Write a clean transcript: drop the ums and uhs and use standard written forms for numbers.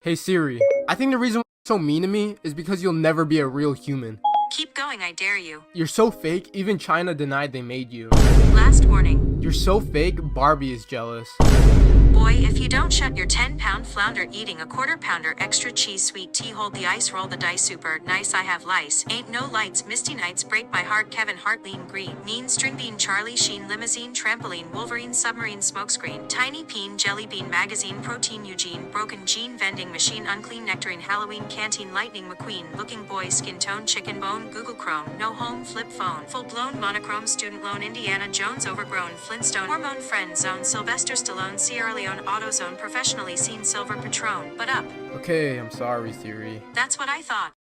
Hey Siri, I think the reason you're so mean to me is because you'll never be a real human. Keep going, I dare you. You're so fake, even China denied they made you. Last warning. You're so fake, Barbie is jealous. Boy, if you don't shut your 10-pound flounder eating a quarter-pounder extra cheese sweet tea, hold the ice, roll the dice, super nice, I have lice, ain't no lights, misty nights, break my heart, Kevin Hart, lean green, mean string bean, Charlie Sheen, limousine, trampoline, Wolverine, submarine, smokescreen, tiny peen, jelly bean, magazine, protein, Eugene, broken jean, vending machine, unclean, nectarine, Halloween, canteen, lightning, McQueen, looking boy, skin tone, chicken bone, Google Chrome, no home, flip phone, full-blown, monochrome, student loan, Indiana Jones, overgrown, Flintstone, hormone, friend zone, Sylvester Stallone, Sierra Leone, AutoZone, professionally seen, silver Patron, but up. Okay, I'm sorry, Siri. That's what I thought.